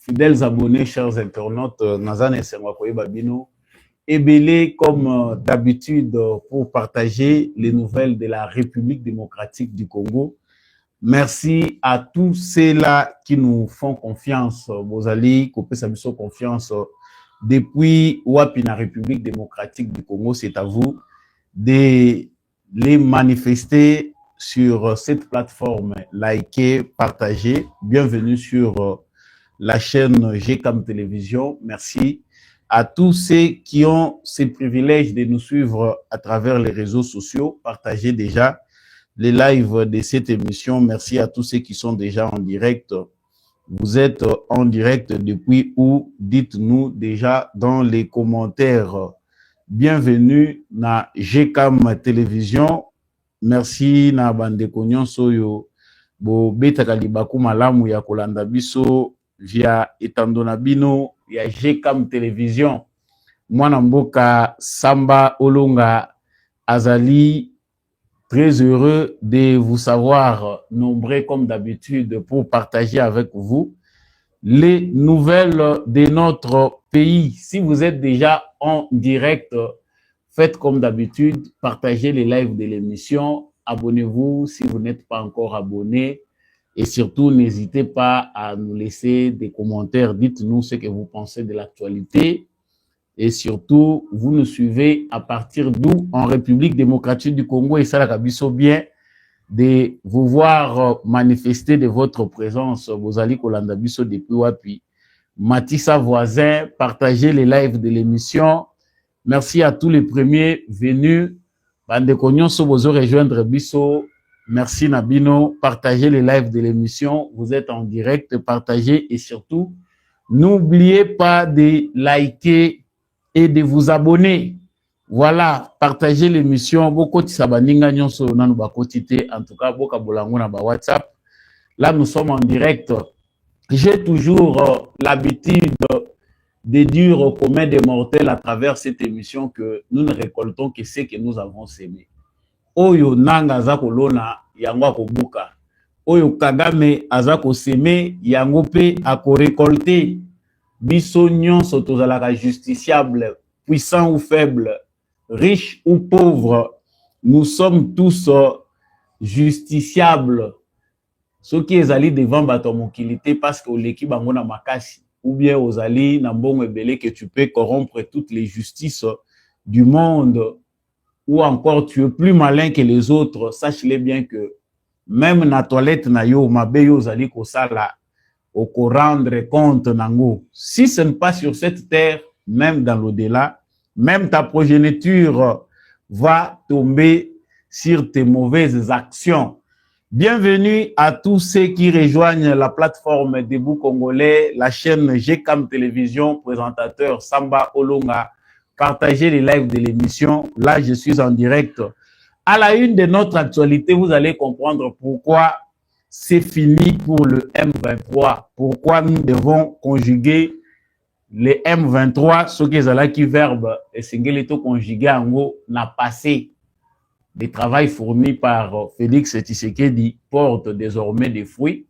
fidèles abonnés, chers internautes, Nazane Senwakoye Babino, ébélé comme d'habitude pour partager les nouvelles de la République démocratique du Congo. Merci à tous ceux-là qui nous font confiance, Bozali, Kopé Sabiso confiance depuis Wapina République démocratique du Congo. C'est à vous de les manifester sur cette plateforme, liker, partager. Bienvenue sur la chaîne GCAM Télévision. Merci à tous ceux qui ont ce privilège de nous suivre à travers les réseaux sociaux. Partagez déjà les lives de cette émission. Merci à tous ceux qui sont déjà en direct. Vous êtes en direct depuis où? Dites-nous déjà dans les commentaires. Bienvenue na GCAM Télévision. Merci na bandeko nyonso yo bo betaka libaku malamu ya kolanda biso via etandona bino ya GCAM Télévision. Mwana mboka Samba Olonga azali très heureux de vous savoir nombreux comme d'habitude pour partager avec vous les nouvelles de notre pays. Si vous êtes déjà en direct, faites comme d'habitude, partagez les lives de l'émission, abonnez-vous si vous n'êtes pas encore abonné et surtout n'hésitez pas à nous laisser des commentaires, dites-nous ce que vous pensez de l'actualité et surtout vous nous suivez à partir d'où? En République démocratique du Congo et ça la kabiso bien de vous voir manifester de votre présence. Bozali Kolanda biso depuis Wapi. Matissa voisin, partagez les lives de l'émission. Merci à tous les premiers venus. Bande Konyon Bozo rejoindre biso. Merci Nabino. Partagez les lives de l'émission. Vous êtes en direct. Partagez et surtout, n'oubliez pas de liker et de vous abonner. Voilà, partagez l'émission. Beaucoup de sabaninga nyonso nanu bakotité. En tout cas, beaucoup bolango na ba WhatsApp. Là, nous sommes en direct. J'ai toujours l'habitude de dire au commun des mortels à travers cette émission que nous ne récoltons que ce que nous avons semé. Oyo nanga azako lona yango akobuka. Oyo Kagame azako semé yango pe ako récolter. Biso nyonso tozalaka justiciable, puissant ou faible, riche ou pauvre, nous sommes tous justiciables. Ceux qui ezali devant bato mokilité parce que oleki bango na makasi ou bien ozali na mbongo ebele que tu peux corrompre toutes les justices du monde ou encore tu es plus malin que les autres, sache-le bien que même na toilette na yo mabe yo ozali kosala oko rendre compte nango. Si ce n'est pas sur cette terre, même dans l'au-delà, même ta progéniture va tomber sur tes mauvaises actions. Bienvenue à tous ceux qui rejoignent la plateforme Debout Congolais, la chaîne GCAM Télévision, présentateur Samba Olonga. Partagez les lives de l'émission. Là, je suis en direct. À la une de notre actualité, vous allez comprendre pourquoi c'est fini pour le M23. Pourquoi nous devons conjuguer les M23, ce qui est qui verbe et singleto conjugué en gros n'a passé. Des travail fournis par Félix Tshisekedi portent désormais des fruits.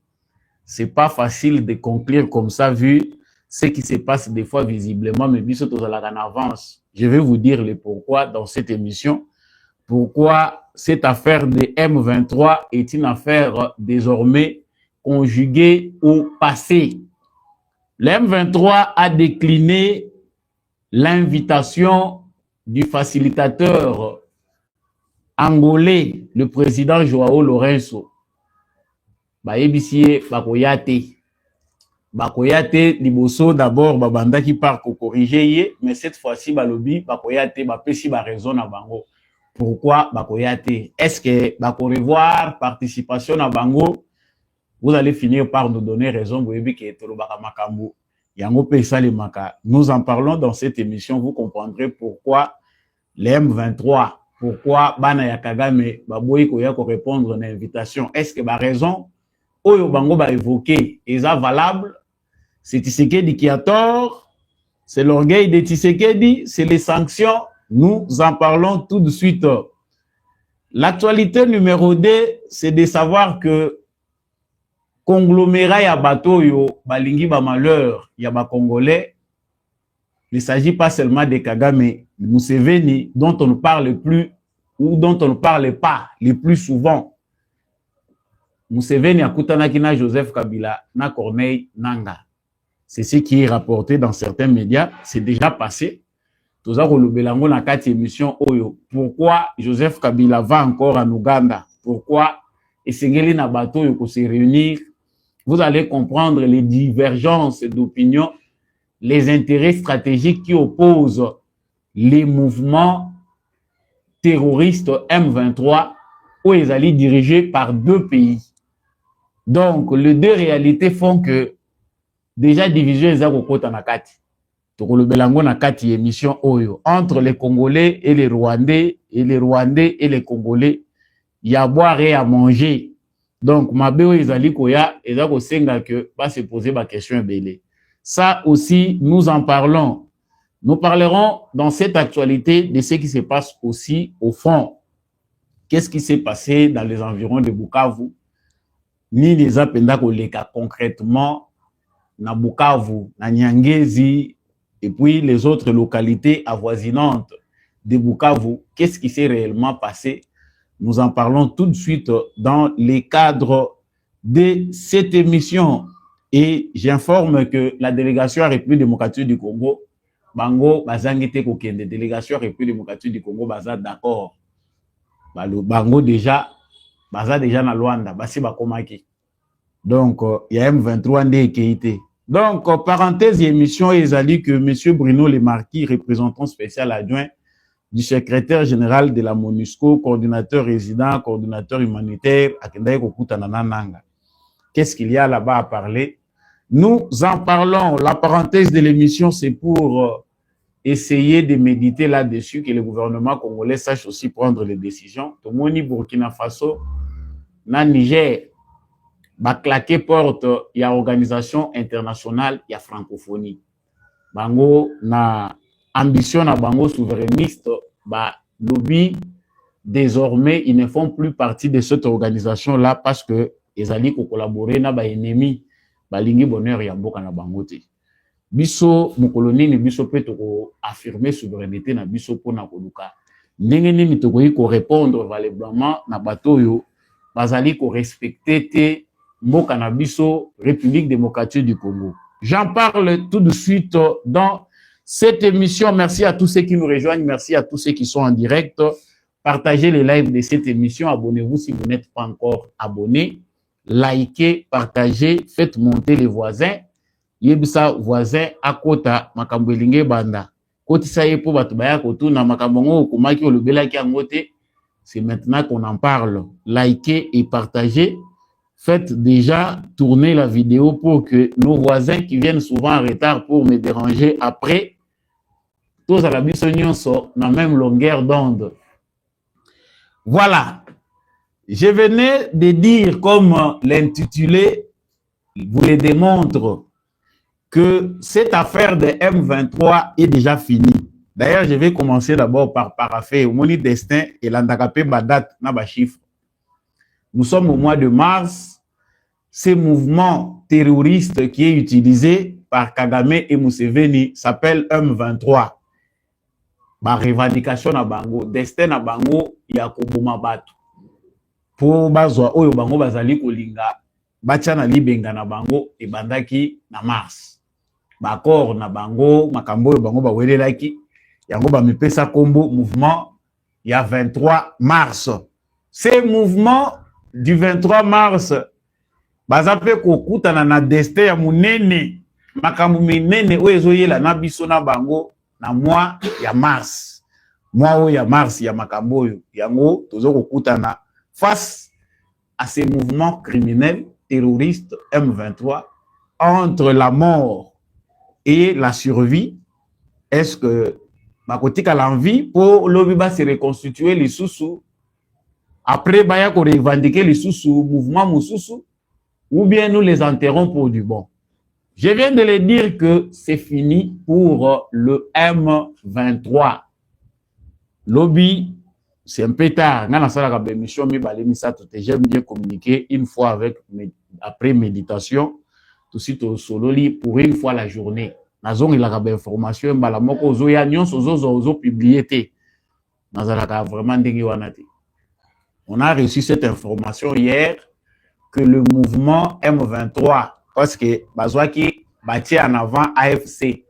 C'est pas facile de conclure comme ça vu ce qui se passe des fois visiblement, mais biso tozala en avance. Je vais vous dire le pourquoi dans cette émission. Pourquoi cette affaire de M23 est une affaire désormais conjuguée au passé. Le M23 a décliné l'invitation du facilitateur angolais, le président Joao Lourenço. Bayebisie bakoyate. Bakoyate liboso d'abord babanda qui part ko corriger mais cette fois-ci balobi bakoyate bapesi ba raison na bango. Pourquoi bakoyate? Est-ce que bako revoir participation na bango? Vous allez finir par nous donner raison. Nous en parlons dans cette émission. Vous comprendrez pourquoi les M23, pourquoi Bana ya Kagame, Baboyi Koya ko répondre à une invitation. Est-ce que la raison, Oyo Bango va évoquer, est valable? C'est Tshisekedi qui a tort? C'est l'orgueil de Tshisekedi? C'est les sanctions? Nous en parlons tout de suite. L'actualité numéro 2, c'est de savoir que conglomérat ya bato yo balingi ba malheur ya ba Congolais. Il ne s'agit pas seulement de Kagame, Museveni, dont on ne parle plus ou dont on ne parle pas le plus souvent. Museveni akutanaki na Joseph Kabila na Corneille Nangaa. C'est ce qui est rapporté dans certains médias. C'est déjà passé. Pourquoi Joseph Kabila va encore en Ouganda? Pourquoi Esengeli Nabato yoko se réunir? Vous allez comprendre les divergences d'opinion, les intérêts stratégiques qui opposent les mouvements terroristes M23 où ils allaient dirigés par deux pays. Donc, les deux réalités font que déjà division ezakokota na kati. Tokolobelango na kati émission oyo entre les Congolais et les Rwandais et les Congolais, il y a à boire et à manger. Donc mabeo ezali koya ezako senga que va se poser ma question belé. Ça aussi nous en parlons. Nous parlerons dans cette actualité de ce qui se passe aussi au fond. Qu'est-ce qui s'est passé dans les environs de Bukavu? Ni les apenda koleka concrètement na Bukavu, na Nyangezi, et puis les autres localités avoisinantes de Bukavu. Qu'est-ce qui s'est réellement passé? Nous en parlons tout de suite dans les cadres de cette émission. Et j'informe que la délégation à République démocratique du Congo, Bango, Bazangete Kokende, délégation à République démocratique du Congo, Baza d'accord. Bango déjà, Baza déjà na Luanda, Basi Bakomaki. Donc, il y a M23 Ndé Keïté. Donc, parenthèse émission, il a dit que M. Bruno Lemarquis, représentant spécial adjoint du secrétaire général de la MONUSCO, coordinateur résident, coordinateur humanitaire, qu'est-ce qu'il y a là-bas à parler? Nous en parlons. La parenthèse de l'émission, c'est pour essayer de méditer là-dessus, que le gouvernement congolais sache aussi prendre les décisions. Tomoni Burkina Faso, na Niger, ba claquer porte ya organisation internationale ya francophonie. Bango na ambition na bango souverainiste, ba lobby désormais ils ne font plus partie de cette organisation là parce que ils allaient collaborer na ba ennemi ba lingi bonheur ya mboka na bango te. Biso mukoloni ni biso pe to affirmer souveraineté na biso pona koluka. Ndenge nini to ko répondre valablement na bato yo bazali ko respecter te Mboka na biso, République démocratique du Congo. J'en parle tout de suite dans cette émission. Merci à tous ceux qui nous rejoignent. Merci à tous ceux qui sont en direct. Partagez les lives de cette émission. Abonnez-vous si vous n'êtes pas encore abonné. Likez, partagez, faites monter les voisins. Yebisa voisin à kota makambo elinge banda. Kotisa yepo batu baya kotuna makambo ngo kumaki olobelaki angote. C'est maintenant qu'on en parle. Likez et partagez. Faites déjà tourner la vidéo pour que nos voisins qui viennent souvent en retard pour me déranger après, tous à la bisognon sont dans la même longueur d'onde. Voilà. Je venais de dire, comme l'intitulé vous le démontre, que cette affaire de M23 est déjà finie. D'ailleurs, je vais commencer d'abord par parapher au Moni Destin et l'Andakapé Badat Naba chiffre. Nous sommes au mois de mars. Ce mouvement terroriste qui est utilisé par Kagame et Museveni s'appelle M23. Ba revendication na bango, destin na bango ya koboma batu. Pour bazwa oyo bango bazali kolinga, bacha na libenga na bango e bandaki na mars. Ba accord na bango, makambo oyo bango bawelelaki, yango ba mipesa kombo mouvement ya 23 mars. Ce mouvement du 23 mars bazape kokutana na destin ya munene makambo minene oyo ezoyela na biso na bango na mois ya mars. Mois oyo ya mars ya makambo oyo yango tozo kokutana face à ces mouvements criminels terroristes M23 entre la mort et la survie. Est-ce que bakotika l'envie pour l'obiba se reconstituer les sous après baya ko revendiquer les sous mouvement mususu, ou bien nous les enterrons pour du bon. Je viens de le dire que c'est fini pour le M23. Lobby c'est un peu tard. Dans la mission, j'aime bien communiquer une fois après méditation, tout de suite au solo pour une fois la journée. Nazon il a information, balamoko zo ya nyon zo publié. Nazalaka vraiment ndenge wanati. On a reçu cette information hier que le mouvement M23, parce que bazwaki bâti en avant AFC,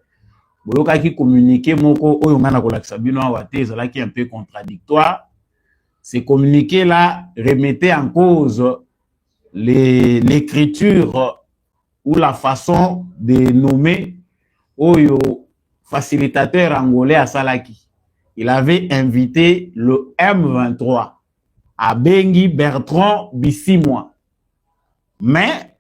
boyokaki communiqué moko oyo ngana kolakisa bino awate ezalaki un peu contradictoire. Ces communiqués-là remettaient en cause l'écriture ou la façon de nommer Oyo facilitateur angolais à Salaki. Il avait invité le M23 à Bengi Bertrand Bissimwa. Mais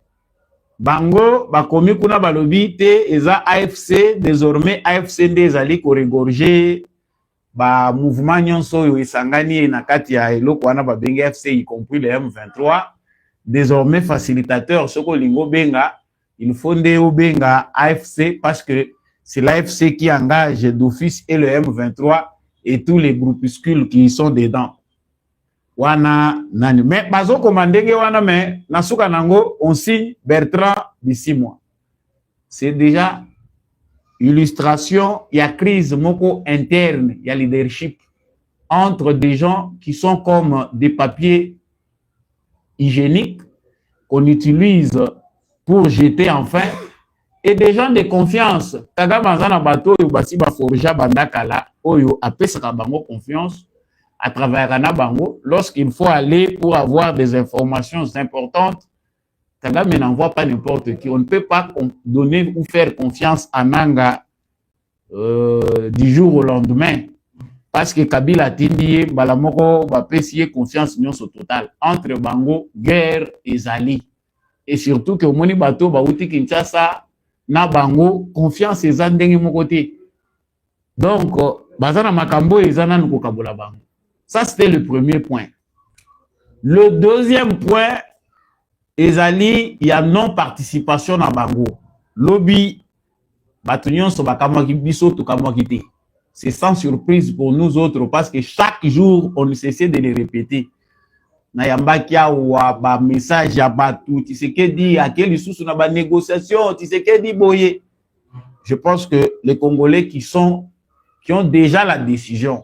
Bango, bakomi kuna balobi te eza AFC, désormais AFC ndezali ko regorger ba mouvement nyonso yo esangani na kati ya eloko wana ba bengi AFC y compris le M23. Désormais facilitateur soko lingo benga, il faut ndeo benga AFC parce que c'est l'AFC qui engage d'office et le M23 et tous les groupuscules qui y sont dedans. Wana nani. Mais bazo komandenge wana mais nasuka nango on signe Bertrand Bissimwa. C'est déjà illustration, il y a crise moko interne, il y a leadership entre des gens qui sont comme des papiers hygiéniques qu'on utilise pour jeter enfin, et des gens de confiance. Taga manzana bato yo basi ba forja bandakala oyo apesaka bango confiance à travers un bango lorsqu'il faut aller pour avoir des informations importantes. Taga mais n'envoie pas n'importe qui. On ne peut pas donner ou faire confiance à Nanga du jour au lendemain. Parce que Kabila Tindie, Balamoko, va pesier confiance au total. Entre Bango, guerre et Zali. Et surtout que Moni Bato, Baouti Kinshasa, na Bango, confiance et Zandeng mon côté. Donc, Bazana Makambo et Zana Nukokabola Bango. Ça, c'était le premier point. Le deuxième point, Ezali, il y a non-participation à Bango. Lobby, Batunion, Sobakamaki, Biso, Tukamakite. C'est sans surprise pour nous autres parce que chaque jour, on ne cessait de les répéter. Nayambakia ou ba message ya batu, tu sais que dit à quel sous na ba négociation, tu sais que dit boye. Je pense que les Congolais qui ont déjà la décision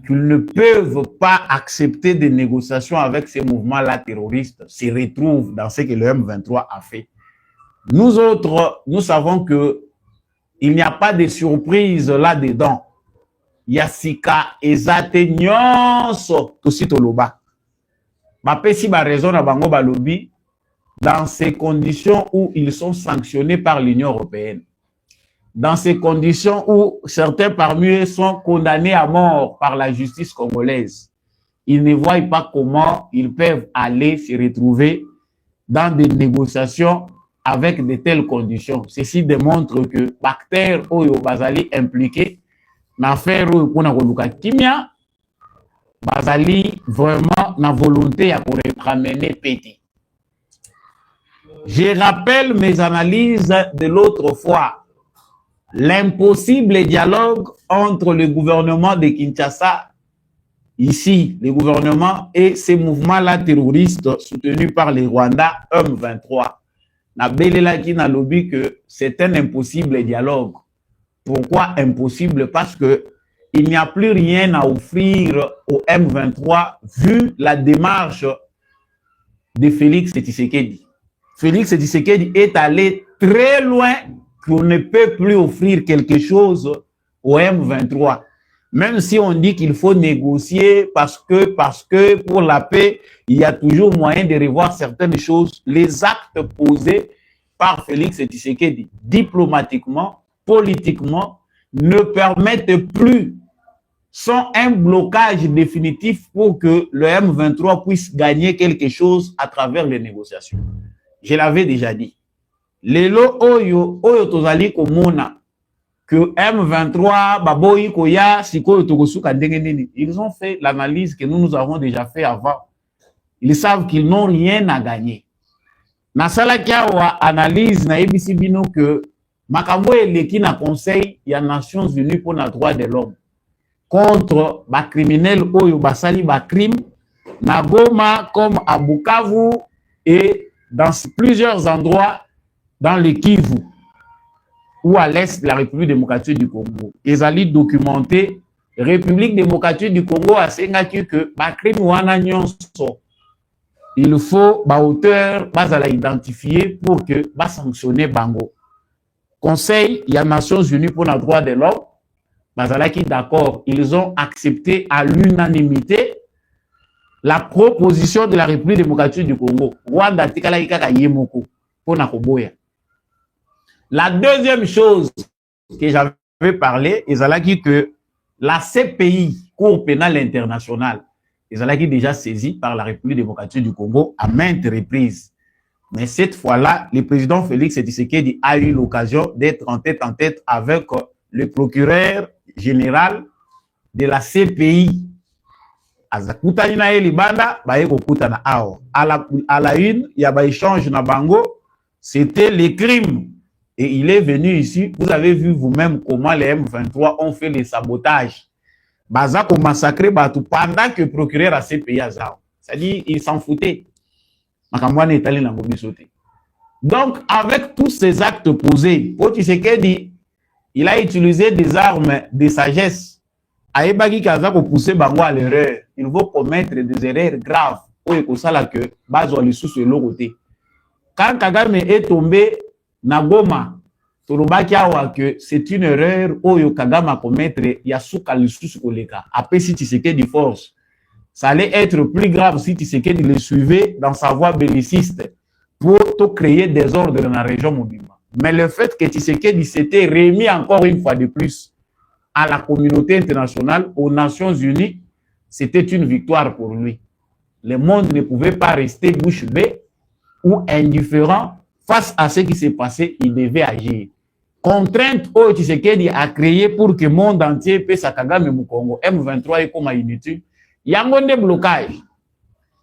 qu'ils ne peuvent pas accepter des négociations avec ces mouvements-là terroristes se retrouvent dans ce que le M23 a fait. Nous autres, nous savons que il n'y a pas de surprise là-dedans. Yassika ezate nyonso tosito loba. Bapesi ba raison na bango balobi dans ces conditions où ils sont sanctionnés par l'Union européenne. Dans ces conditions où certains parmi eux sont condamnés à mort par la justice congolaise. Ils ne voient pas comment ils peuvent aller se retrouver dans des négociations avec de telles conditions. Ceci démontre que Bactère Oyo Bazali impliqué dans l'affaire Oyo Kimia, Bazali vraiment na volonté à ramener Petit. Je rappelle mes analyses de l'autre fois. L'impossible dialogue entre le gouvernement de Kinshasa, ici, le gouvernement et ces mouvements-là terroristes soutenus par les Rwandais M23. Qui n'a lobby que c'est un impossible dialogue. Pourquoi impossible? Parce que il n'y a plus rien à offrir au M23 vu la démarche de Félix Tshisekedi. Félix Tshisekedi est allé très loin qu'on ne peut plus offrir quelque chose au M23. Même si on dit qu'il faut négocier parce que pour la paix, il y a toujours moyen de revoir certaines choses. Les actes posés par Félix Tshisekedi, diplomatiquement, politiquement, ne permettent plus, sans un blocage définitif pour que le M23 puisse gagner quelque chose à travers les négociations. Je l'avais déjà dit. Lelo oyo tozali komona que M23 baboyi koya sikoyo tokosuka ndenge nini. Ils ont fait l'analyse que nous avons déjà fait avant. Ils savent qu'ils n'ont rien à gagner. Nasalaki awa analyse na ebisi bino que makambo eleki na conseil ya Nations Unies pour les droits de l'homme. contre les criminels oyo basali ba crime na Goma comme à Bukavu et dans plusieurs endroits dans le Kivu ou à l'est de la République démocratique du Congo. Ils allaient documenter République démocratique du Congo a sengaki que ba crime wana nyonso il faut ba auteur bazala identifier pour que ba sanctionner bango. Conseil il y a Nations Unies pour les droits de l'homme bazalaki d'accord, ils ont accepté à l'unanimité la proposition de la République démocratique du Congo. Rwanda tikala kaka yemoko pona koboya. La deuxième chose que j'avais parlé, ils que la CPI, Cour pénale internationale, ils allaient déjà saisie par la République démocratique du Congo à maintes reprises. Mais cette fois-là, le président Félix Tshisekedi a eu l'occasion d'être en tête avec le procureur général de la CPI. À la une, il y a un échange na bango, c'était les crimes. Et il est venu ici, vous avez vu vous-même comment les M23 ont fait les sabotages. Bazako massacré Batou pendant que le procureur a CPI à Zao. C'est-à-dire, il s'en foutait. Donc, avec tous ces actes posés, Tshisekedi, il a utilisé des armes de sagesse. Aïbagi Kazako poussé Bango à l'erreur. Il va commettre des erreurs graves. Quand Kagame est tombé, Nagoma, que c'est une erreur Oyo Kagame a commettre Yasuka Lisusu Koleka. Après, si Tshisekedi force, ça allait être plus grave si Tshisekedi le suivait dans sa voie belliciste pour créer des ordres dans la région Mobimba. Mais le fait que Tshisekedi s'était remis encore une fois de plus à la communauté internationale, aux Nations Unies, c'était une victoire pour lui. Le monde ne pouvait pas rester bouche bée ou indifférent face à ce qui s'est passé, il devait agir. Contrainte au Tshisekedi a créé pour que le monde entier puisse Kagame Mukongo, M23 et comme inutile. Il y a un blocage.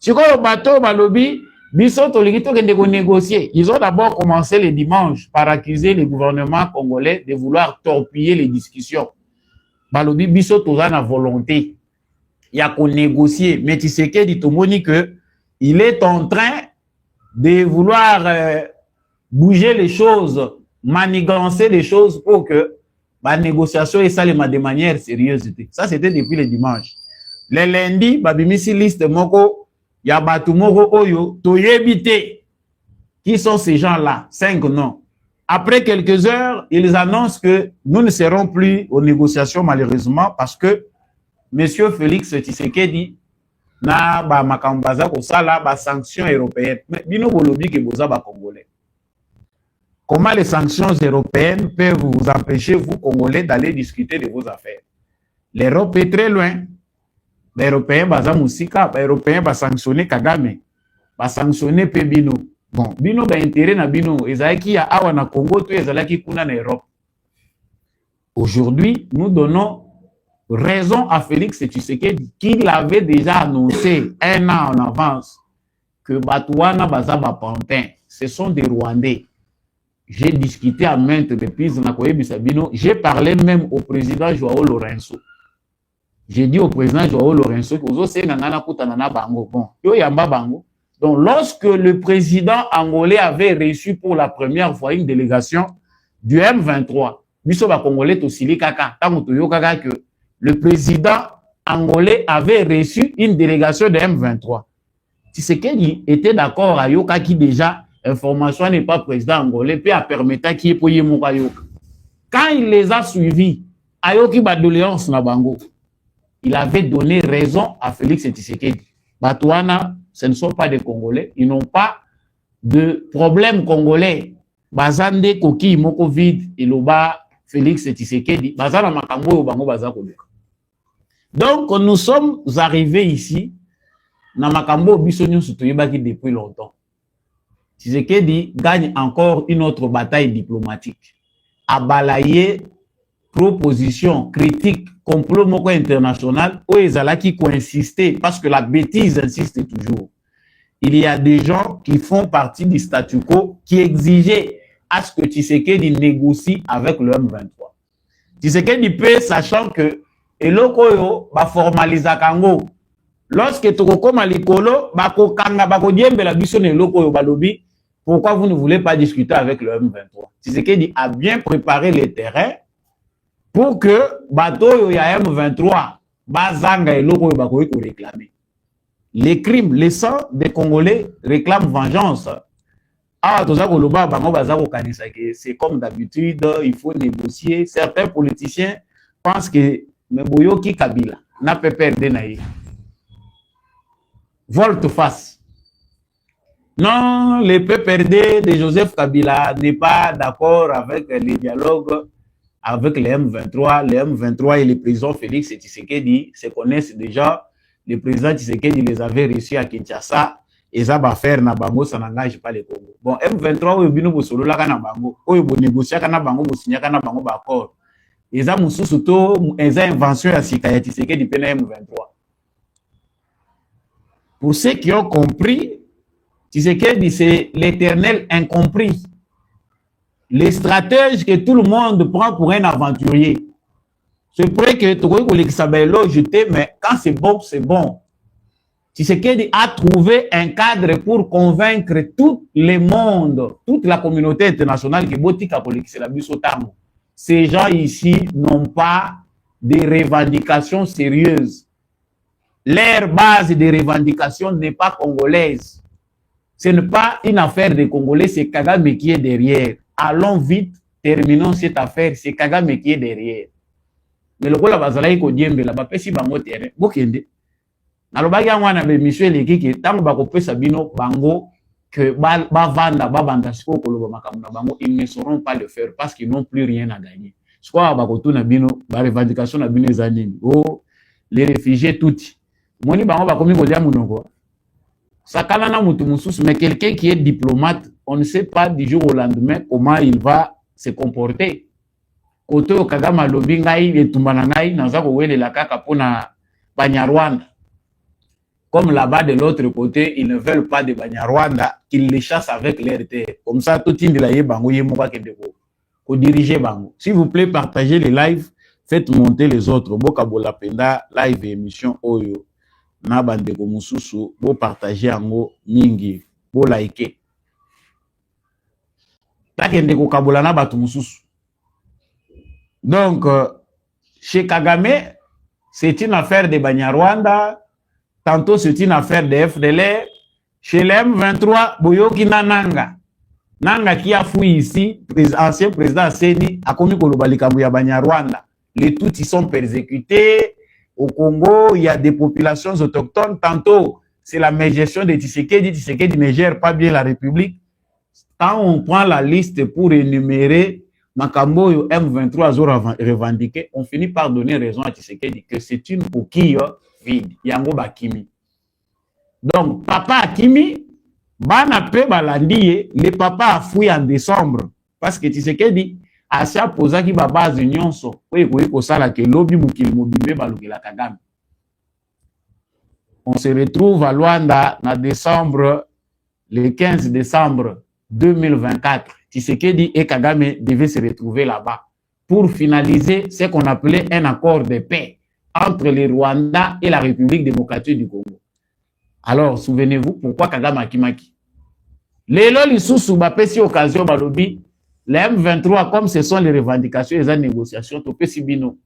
Si le bateau balobi, négocier. Ils ont d'abord commencé le dimanche par accuser le gouvernement congolais de vouloir torpiller les discussions. Balobi biso toza na volonté. Il y a qu'on négocier. Mais Tshisekedi tomoni que il est en train de vouloir bouger les choses, manigancer les choses pour que la négociation et ça de manière sérieuse. Ça, c'était depuis le dimanche. Le lundi, babimisi liste moko, ya batu moko oyo, toyebite. Qui sont ces gens-là? 5 noms. Après quelques heures, ils annoncent que nous ne serons plus aux négociations malheureusement parce que M. Félix Tshisekedi na ba makambaza ko sala ba sanctions européennes. Mais bino bolobi ke boza ba congolais. Comment les sanctions européennes peuvent vous empêcher, vous Congolais, d'aller discuter de vos affaires? L'Europe est très loin. Les Européens baza musika, les Européens ba sanctionner Kagame, ba sanctionner pe bino. Bon, bino ba intérêt na bino, ezalaki ya awa na Congo to ezalaki kuna na Europe. Aujourd'hui, nous donnons raison à Félix Tshisekedi qu'il avait déjà annoncé 1 an en avance que Batouana Bazaba Pantin, ce sont des Rwandais. J'ai discuté à maintes reprises, j'ai parlé même au président Joao Lorenzo. J'ai dit au président Joao Lorenzo que donc, lorsque le président angolais avait reçu pour la première fois une délégation du M23, que le président angolais avait reçu une délégation de M23. Tshisekedi était d'accord à Yoka qui déjà, information n'est pas président angolais, puis a permis qu'il y ait pour quand il les a suivis, Ayoki Badoléance na Bango, il avait donné raison à Félix Tshisekedi. Batouana, ce ne sont pas des Congolais, ils n'ont pas de problème congolais. Bazande Koki Moko vide, Iloba, Félix Tshisekedi, Bazana Makambo, Bango Bazakoduka. Donc, nous sommes arrivés ici, na Makambo Bissonio Soutoyebaki depuis longtemps. Tshisekedi gagne encore une autre bataille diplomatique. À balayer proposition, critique, complot moko international, où Ezalaki qui insister, parce que la bêtise insiste toujours. Il y a des gens qui font partie du statu quo qui exigeaient à ce que Tshisekedi négocie avec le M23. Tshisekedi peut, sachant que Et l'oko ba formaliser kango. Lorsque tokokoma likolo, bako kanga bako diembe la biso ne loko balobi. Pourquoi vous ne voulez pas discuter avec le M23? Tshisekedi a bien préparé les terrains pour que bateau ya M23 bazanga et loko bako réclamer. Les crimes, les sangs des Congolais réclament vengeance. Ah, c'est comme d'habitude, il faut négocier. Certains politiciens pensent que Meboyoki Kabila n'a pas perdu naïf. Volte-face. Non, le PPRD de Joseph Kabila n'est pas d'accord avec les dialogues avec les M23. Les M23 et le président Félix Tshisekedi se connaissent déjà. Le président Tshisekedi les avait reçus à Kinshasa. Et ça va faire na bango, ça n'engage pas le Congo. Bon, M23, oyo bino bosolo la kana bango, oyo bo négocier kana bango, bo signer kana bango ba accord. Et ça mususu to, eza invention ya sika ya Tshisekedi pena M23. Pour ceux qui ont compris, Tshisekedi c'est l'éternel incompris. Les stratèges que tout le monde prend pour un aventurier. C'est vrai que tu vois que l'exabello jeté, mais quand c'est bon, c'est bon. Tshisekedi a trouvé un cadre pour convaincre tout le monde, toute la communauté internationale qui botika politique c'est la bisotam. Ces gens ici n'ont pas de revendications sérieuses. Leur base de revendication n'est pas congolaise. Ce n'est pas une affaire des Congolais, c'est Kagame qui est derrière. Allons vite, terminons cette affaire, c'est Kagame qui est derrière. Mais le kola bazalaï ko diembe la bapesi bango terrain. Bokende. Nalobaki wana be monsieur Lekiki tango bakopesa bino bango que ba vanda ba banda siko koloba makamuna bango, ils ne sauront pas le faire parce qu'ils n'ont plus rien à gagner. Soit bakotuna bino ba revendication na bino ezanini. Oh, les réfugiés tout. Moni bango bakomi kodia munoko. Sakala na mutu mususu, mais quelqu'un qui est diplomate, on ne sait pas du jour au lendemain comment il va se comporter. Koto Kagame lobi ngai etumbana ngai naza ko welela kaka pona Banyarwanda. Comme là-bas de l'autre côté, ils ne veulent pas de Banyarwanda, qu'ils les chassent avec leur terre. Comme ça, tout le monde est bango yemoka kedeko. Ko diriger bango. S'il vous plaît, partagez les lives, faites monter les autres. Boka bola penda live émission oyo. Na bandeko mususu, bo partager ango mingi, bo like. Takende ko kabola na batu mususu. Donc, chez Kagame, c'est une affaire de Banyarwanda, tantôt c'est une affaire de FDLR. Chez les M23, Boyoki Nanga. Nanga qui a fui ici, ancien président Seni, a commis Kolobalikabu ya Banyarwanda. Les Tutsis sont persécutés. Au Congo, il y a des populations autochtones. Tantôt, c'est la mégestion de Tshisekedi. Tshisekedi ne gère pas bien la République. Quand on prend la liste pour énumérer Makambo M23 a revendiqué, on finit par donner raison à Tshisekedi que c'est une coquille vide. Yango Bakimi. Donc, papa Akimi, Banape Balandiye, le papa a fui en décembre. Parce que Tshisekedi, Asia Pozaki Baba Nyonso, on se retrouve à Luanda en décembre, le 15 décembre 2024. Tshisekedi et Kagame devaient se retrouver là-bas pour finaliser ce qu'on appelait un accord de paix entre le Rwanda et la République démocratique du Congo. Alors, souvenez-vous pourquoi Kagame a kimaki. Lelo lisusu bapesi occasion balobi, les M23, comme ce sont les revendications et les négociations, topesi bino,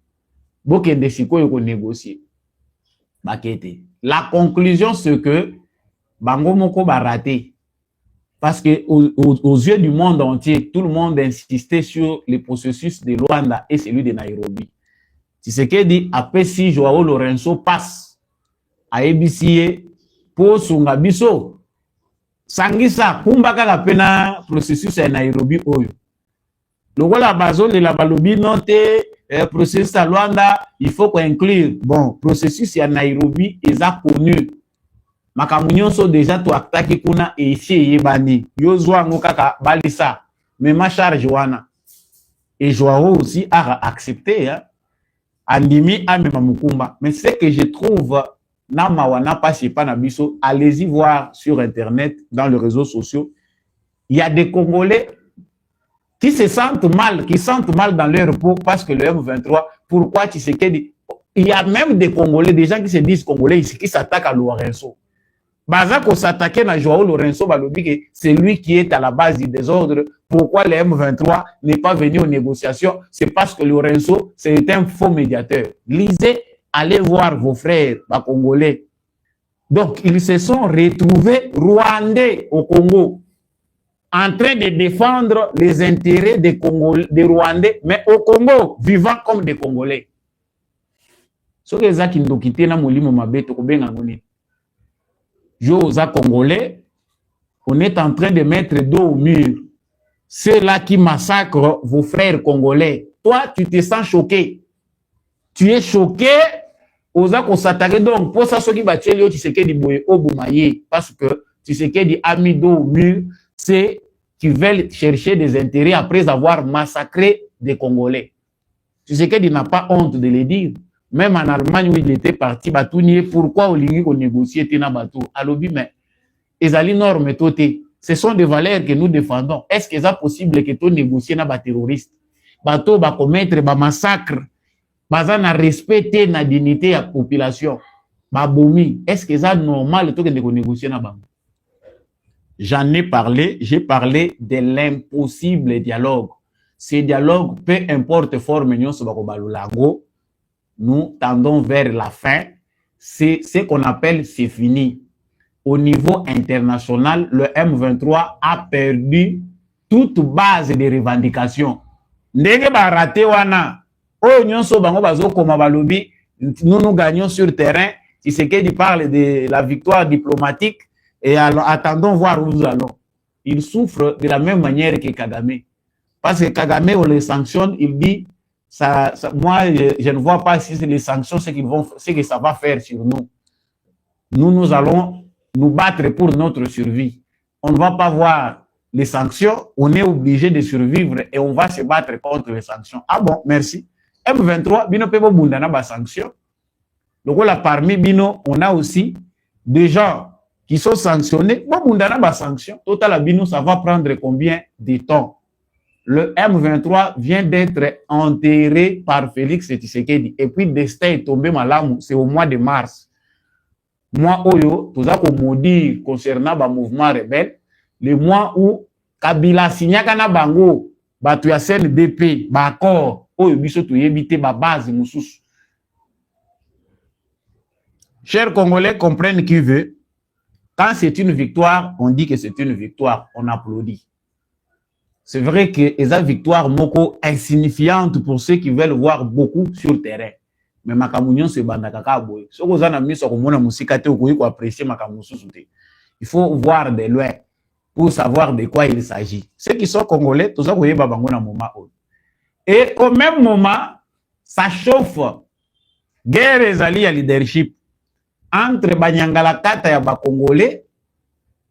bokende sikoyo ko négocier. Bakete. La conclusion, c'est que bango moko ba raté. Parce que aux yeux du monde entier, tout le monde insistait sur le processus de Luanda et celui de Nairobi. Tshisekedi apesi Joao Lorenzo passe à EBCA pour Sungabiso. Sangisa kumbaka la pena processus à Nairobi oyo. Lokola bazo le la balobi noté processus à Luanda, il faut qu'on inclure. Bon, processus à Nairobi est connu. Makamunyon so déjà to aktaki kuna e ici yebani. Yozwa ngokaka balisa. Mais ma charge wana. Et Joao aussi a accepté. Hein? Andimi a même mukumba. Mais ce que je trouve nama wana pas nabiso, allez-y voir sur internet, dans les réseaux sociaux. Il y a des Congolais qui se sentent mal, qui sentent mal dans leur peau parce que le M23, pourquoi Tshisekedi, Il y a même des Congolais, des gens qui se disent Congolais ici, qui s'attaquent à Lorenzo. Baza ko s'attaquer à Joao Lorenzo, c'est lui qui est à la base du désordre. Pourquoi le M23 n'est pas venu aux négociations? C'est parce que Lorenzo, c'est un faux médiateur. Lisez, allez voir vos frères Congolais. Donc, ils se sont retrouvés rwandais au Congo, en train de défendre les intérêts des Rwandais, mais au Congo, vivant comme des Congolais. Ce que les qui ont quitté na molimo mabeto ko benga ngoni. Josa Congolais, on est en train de mettre dos au mur. Ceux-là qui massacrent vos frères congolais. Toi, tu te sens choqué. Tu es choqué. Osa ko s'attaquer donc pour ça ceux qui battent tu sais que di boye obumaye parce que tu sais que di ami dos au mur, c'est qui veulent chercher des intérêts après avoir massacré des Congolais. Tu sais que di n'a pas honte de le dire. Même en Allemagne où il était parti, pourquoi on négocier Tina Batou? Alobi, mais les normes, ce sont des valeurs que nous défendons. Est-ce que c'est possible que tu négocies avec des terroristes? Bateau va commettre des massacres, va respecter la dignité de la population. Est-ce que c'est normal que tu négocies avec eux? J'en ai parlé, j'ai parlé de l'impossible dialogue. Ces dialogues, peu importe forme, nous tendons vers la fin. C'est ce qu'on appelle c'est fini. Au niveau international, le M23 a perdu toute base de revendications. Ndenge ba raté wana, oh nyonso bango bazokoma balobi, nous gagnons sur terrain. Si c'est qu'il parle de la victoire diplomatique, et alors, attendons voir où nous allons. Il souffre de la même manière que Kagame. Parce que Kagame, on les sanctionne, il dit moi, je ne vois pas si les sanctions, ce que ça va faire sur nous. Nous allons nous battre pour notre survie. On ne va pas voir les sanctions, on est obligé de survivre et on va se battre contre les sanctions. Ah bon, merci. M23, bino pebo bundana ba sanction. Donc là, parmi bino, on a aussi des gens qui sont sanctionnés. Bon bundana ba sanction. Total bino, ça va prendre combien de temps? Le M23 vient d'être enterré par Félix Tshisekedi. Et puis, le destin est tombé malade, c'est au mois de mars. Moi, Oyo, tout ça qu'on maudit concernant le mouvement rebelle, le mois où Kabila signa kana bango, batu ya CNDP, accord, Oyo biso tu yebite ba base mususu. Chers Congolais comprennent qui veut. Quand c'est une victoire, on dit que c'est une victoire, on applaudit. C'est vrai que c'est une victoire moko insignifiante pour ceux qui veulent voir beaucoup sur le terrain. Mais makamunion se bandaka boy. Ce que vous mis sur mon musicate ou ko apprécier makamusu. Il faut voir de loin pour savoir de quoi il s'agit. Ceux qui sont congolais, tout ça vous yeba bango na moment. Et au même moment, ça chauffe. Guerre ezali ya leadership entre banyangala kata ya ba congolais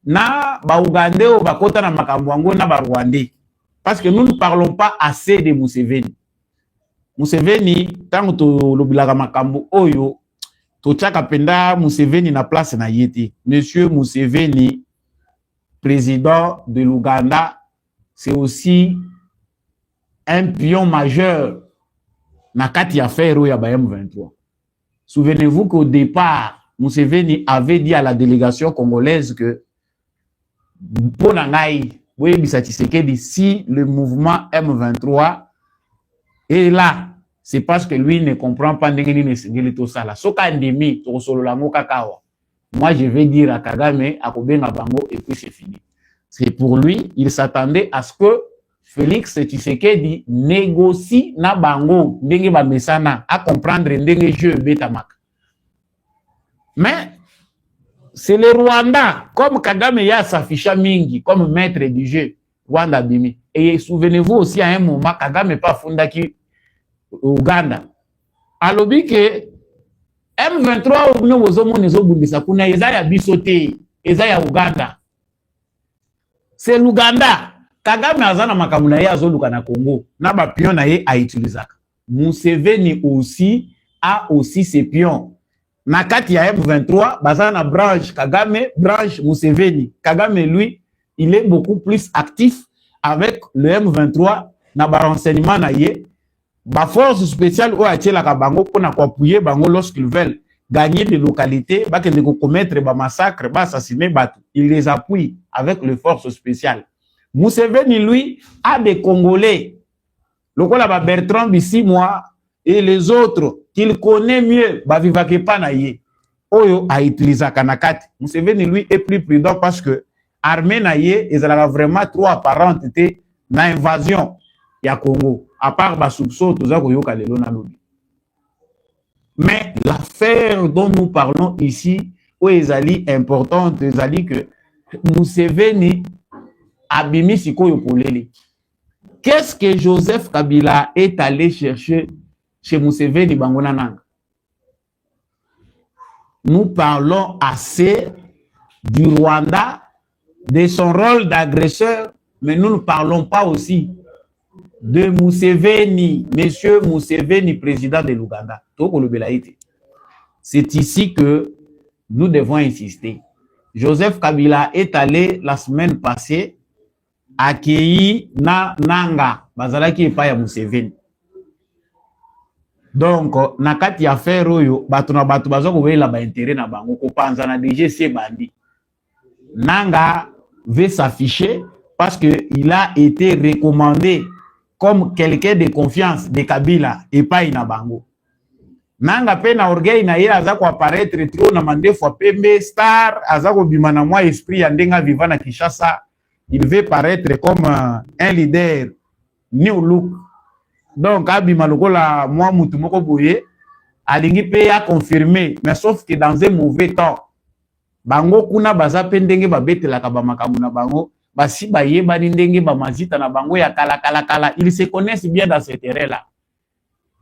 na ba ougandais ou ba kota na makambo yango na ba rwandais. Parce que nous ne parlons pas assez de Museveni. Museveni, tant que l'obilaka makambo oyo, to tchaka penda Museveni na place na yeti. Monsieur Museveni, président de l'Ouganda, c'est aussi un pion majeur na kati affaire ya ba M23. Souvenez-vous qu'au départ, Museveni avait dit à la délégation congolaise que Bonangaï, oui, si le mouvement M23 est là, c'est parce que lui ne comprend pas tout ça. Moi, je vais dire à Kagame, à Kobenga Bango, et puis c'est fini. C'est pour lui, il s'attendait à ce que Félix Tshisekedi négocie na Bango, ndenge ba mesana, à comprendre ndenge jeu betamak. Mais c'est le Rwanda, comme Kagame ya s'afficha mingi, comme maître du jeu, Rwanda bimi. Et souvenez-vous aussi à un moment, Kagame pas fondaki Ouganda. Alobi que M23 ou ozomo nezo bundisa kuna ezaya bisote, ezaya Ouganda. C'est l'Ouganda. Kagame azana makamuna ya azoluka na Congo, na ba pion na ye a utilisaka. Museveni aussi a aussi ses pions. Na kati ya M23, bazana branche Kagame, branche Museveni. Kagame, lui, il est beaucoup plus actif avec le M23, na ba renseignement na ye, ba force spéciale ou atiela ka bango pour appuyer bango lorsqu'ils veulent gagner des localités, ba que commettre ba massacre, ba assassiner batu, ils les appuient avec les forces spéciales. Museveni lui a des Congolais, lokola ba Bertrand Bisimwa et les autres qu'il connaît mieux, ba vivake pa na ye. Oyo a utilisé Kanakati. Museveni lui est plus prudent parce que armée na ye, ils ont vraiment trop apparente na invasion ya Congo. À part ba soupçon tout ça koyoka lelo na lobi. Mais l'affaire dont nous parlons ici, où ezali importante, ezali que Museveni abimi sikoyo polele. Qu'est-ce que Joseph Kabila est allé chercher chez Museveni bangona nanga? Nous parlons assez du Rwanda, de son rôle d'agresseur, mais nous ne parlons pas aussi de Museveni, monsieur Museveni, président de l'Ouganda. C'est ici que nous devons insister. Joseph Kabila est allé la semaine passée accueillir na Nanga, bazalaki epai ya Museveni. Donc, na kati ya affaire oyo, batu na batu bazo ko wela ba intérêt na bango ko panza na DGC bandi. Nanga veut s'afficher parce que il a été recommandé comme quelqu'un de confiance de Kabila epai na bango. Nanga pe na orgueil na ye aza ko apparaître trop na mande fois pembe star, aza ko bima na moi esprit ya ndenga vivant na Kinshasa. Il veut paraître comme un leader new look. Donc, abima lokola moi mutu moko boye, alingi pe a confirmé, mais sauf que dans un mauvais temps, bango kuna baza pe ndenge babetelaka ba makambo na bango, basi bayeba ni ndenge ba mazita na bango ya kala. Ils se connaissent bien dans ce terrain-là.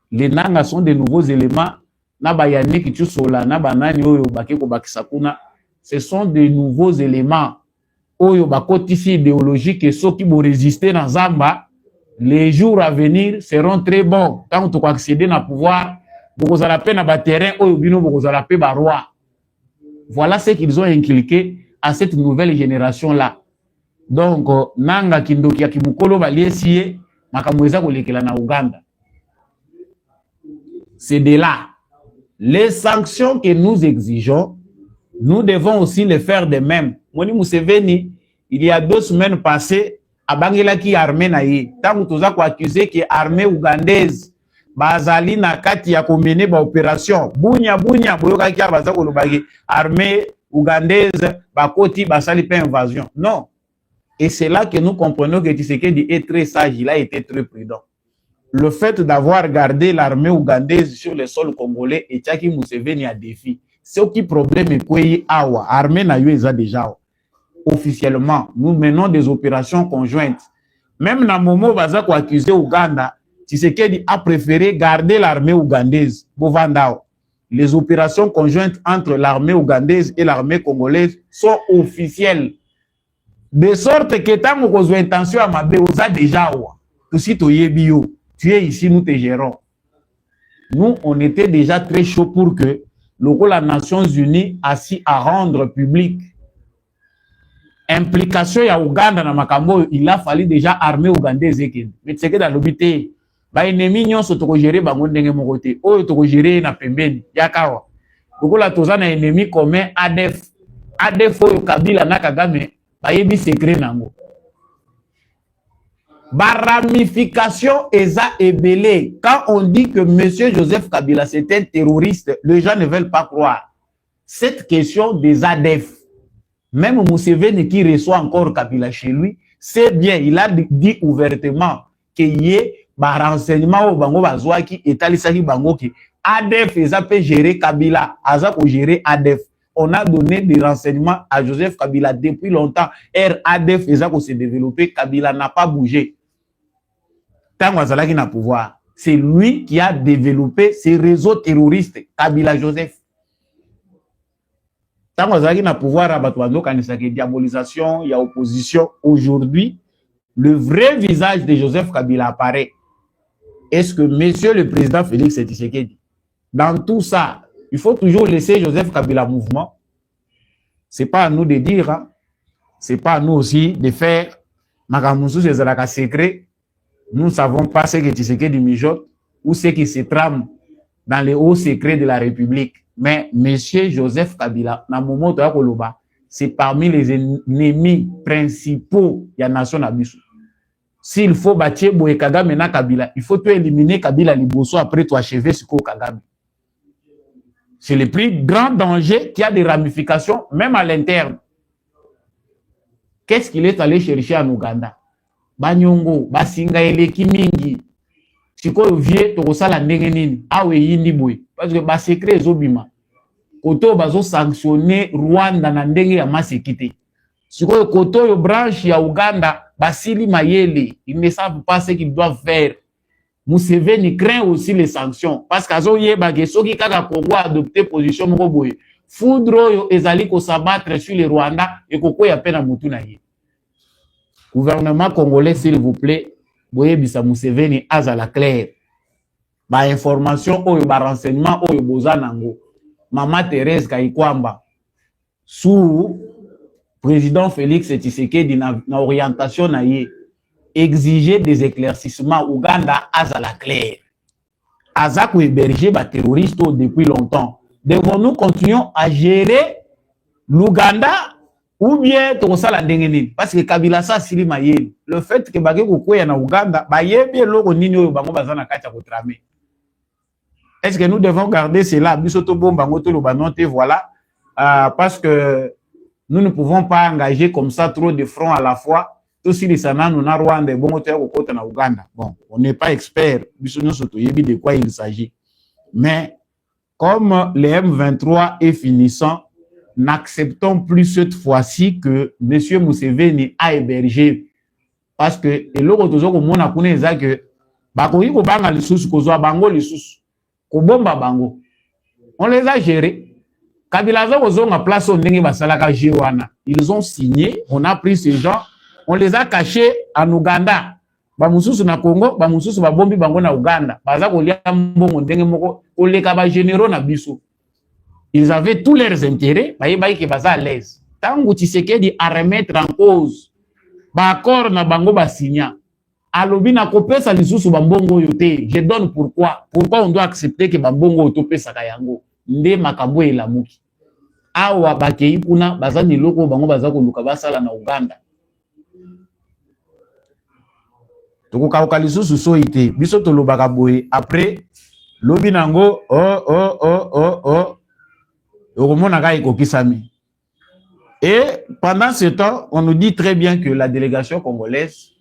Les Nanga sont de nouveaux éléments, na ba Yannick Tchusola, na ba nani oyo bakeko bakisakuna, ce sont de nouveaux éléments oyo bakotisi idéologique et ceux qui vont résister dans Zamba. Les jours à venir seront très bons. Quand tu accéder à pouvoir, vous allez peine à terrain, vous allez ba roi. Voilà ce qu'ils ont inculqué à cette nouvelle génération-là. Donc, Nanga Kindoki ya Kimukolo baliesie, makamweza kolekela na Uganda. C'est de là. Les sanctions que nous exigeons, nous devons aussi les faire de même. Moni Museveni, il y a 2 semaines passées, abangela ki armée na ye tangu toza ko accuser que armée ougandaise bazali na kati ya komene ba opération bunya boyoka ki abaza ko lobaki armée ougandaise bakoti basali pe invasion. Non. Et c'est là que nous comprenons que Tshisekedi est très sage, il a été très prudent. Le fait d'avoir gardé l'armée ougandaise sur le sol congolais et Tchaki Museveni a défi. C'est qui problème est quoi awa armée na yo eza déjà. Officiellement, nous menons des opérations conjointes. Même dans le moment où on a accusé Ouganda, Tshisekedi a préféré garder l'armée ougandaise. Les opérations conjointes entre l'armée ougandaise et l'armée congolaise sont officielles. De sorte que tant que vous avez intention à m'aber, vous avez déjà tout si tu es ici, nous te gérons. Nous, on était déjà très chaud pour que les Nations Unies assis à rendre public implication ya Uganda na makambo, il a fallu déjà armée ougandaise ekende. Mais c'est que dans l'obité, ba ennemi nyonso toko gérer bango ndenge moko te. Oyo toko gérer na pembeni yakawa. Lokola toza na ennemi commun ADF. ADF oyo Kabila na Kagame ba yebi secret nango. Ba ramification eza ebele. Quand on dit que monsieur Joseph Kabila c'est un terroriste, les gens ne veulent pas croire. Cette question des ADF, même Museveni qui reçoit encore Kabila chez lui, c'est bien, il a dit ouvertement qu'il y ait un renseignement au Bango Bazouaki et Talisaki Bango qui ADF peut gérer Kabila, Aza peut gérer ADF. On a donné des renseignements à Joseph Kabila depuis longtemps. ADF s'est développé, Kabila n'a pas bougé. Tant qu'il n'a pouvoir, c'est lui qui a développé ces réseaux terroristes, Kabila Joseph. Tant qu'il n'a pouvoir, diabolisation, il y a opposition. Aujourd'hui, le vrai visage de Joseph Kabila apparaît. Est-ce que monsieur le président Félix Tshisekedi, dans tout ça, il faut toujours laisser Joseph Kabila mouvement? C'est pas à nous de dire, hein? C'est pas à nous aussi de faire Makamoussou, c'est un secret. Nous ne savons pas ce que Tshisekedi mijote. ou ce qui se trame dans les hauts secrets de la République. Mais M. Joseph Kabila, na moment de Koloba, c'est parmi les ennemis principaux de la nation Abisu. S'il faut bâtir Boye Kagame na Kabila, il faut tout éliminer Kabila Liboso après tout achever ce Kagame. C'est le plus grand danger qui a des ramifications, même à l'interne. Qu'est-ce qu'il est allé chercher en Ouganda? Banyongo, Basinga Eleki Mingi. Si vous vieux, tu as la ndengenini, awe yindi boy. Parce que bas secret zobima. Koto bazo sanctionner Rwanda na ndenge ya masekite. Si vous koto yo branche ya Ouganda, basili mayele, ils ne savent pas ce qu'ils doivent faire. Museveni craint aussi les sanctions parce qu'azo yeba ke soki kaka Congo adopté position moko boy. Foudro yo ezali ko s'abattre sur le Rwanda et koko ya pena mutu na ye. Gouvernement congolais, s'il vous plaît, boye bisa Museveni azala clair. Ba information oyo ba renseignement oyo bozanango. Mama Thérèse Kayikwamba sous président Félix Tshisekedi na orientation na ye exiger des éclaircissements Ouganda azala clair. Azako héberger ba terroristes depuis longtemps. Devons-nous continuer à gérer l'Ouganda ou bien tosala ndengeni? Parce que Kabila sa sili mayeli. Le fait que bagé kokoya na Ouganda, ba yebi loko nini oyo bango bazana kacha ko tramer. Est-ce que nous devons garder cela? Bisoto bomba ngoto lo banote voilà parce que nous ne pouvons pas engager comme ça trop de fronts à la fois. Tout si les sanans na Rwanda bon côté au côté na Ouganda. Bon, on n'est pas expert. Bisono soto yebi de quoi il s'agit. Mais comme le M23 est finissant, n'acceptons plus cette fois-ci que M. Museveni a hébergé. Parce que, et l'autre chose que mon akune est que, bakoyi ko banga les sous, ko zoa bango les sous, ko bomba bango. On les a gérés. Kabila za ko zonga place on ndenge basalaka jiwana. Ils ont signé, on a pris ces gens, on les a cachés en Ouganda. Ba mususu na Congo, ba mususu ba bombi bango na Ouganda. Baza ko lia mbongo ndenge moko, oleka ba généraux na biso. Ils avaient tous leurs intérêts, bayi ke baza à l'aise. Tango Tshisekedi a remettre en cause ba accord na bango ba signa. Alobi na kopesa lisusu ba mbongo yote. Je donne pourquoi on doit accepter que ba mbongo to pesa kayango. Nde makambo elamuki. Awa bakei kuna baza ni loko bango baza ko luka basala na Uganda. Toko kauka lisusu so ite. Biso to lobaka boye après lobi nango et pendant ce temps, on nous dit très bien que la délégation congolaise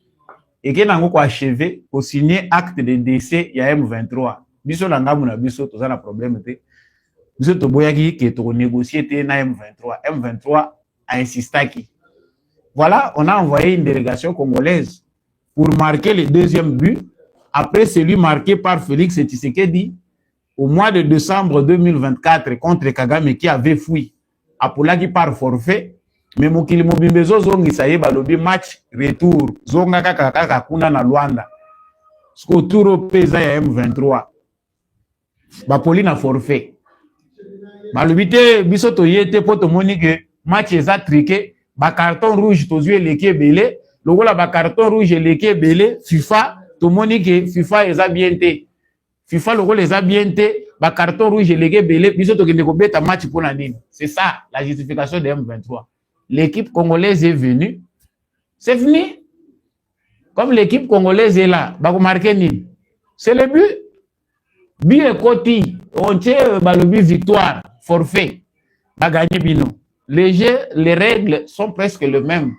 est qu'elle a achevé pour signer acte de décès il y a M23. Biso langa muna biso to za problème te. Biso to boyaki que to négocier te na M23. M23 a insisté qui. Voilà, on a envoyé une délégation congolaise pour marquer le deuxième but après celui marqué par Félix Tshisekedi au mois de décembre 2024 contre Kagame qui avait fui. Apolaki par forfait, mais mokili mobimbezo zongi saye balobi match retour. Zonga kaka kuna na Luanda. Sko turo pesa ya M23. Bapoli na forfait. Balobi te biso to yete poto moni que match eza triqué, ba carton rouge to zue leki belé, lokola ba carton rouge leki belé, FIFA to moni que FIFA eza bien te. FIFA logo les a bien té, ba carton rouge et les belé, biso to kende ko beta match pour la nini. C'est ça la justification de M23. L'équipe congolaise est venue. C'est fini. Comme l'équipe congolaise est là, ba ko marquer nini. C'est le but. But et Koti, on tient ba le but victoire, forfait. Ba gagner bino. Les jeux, les règles sont presque les mêmes.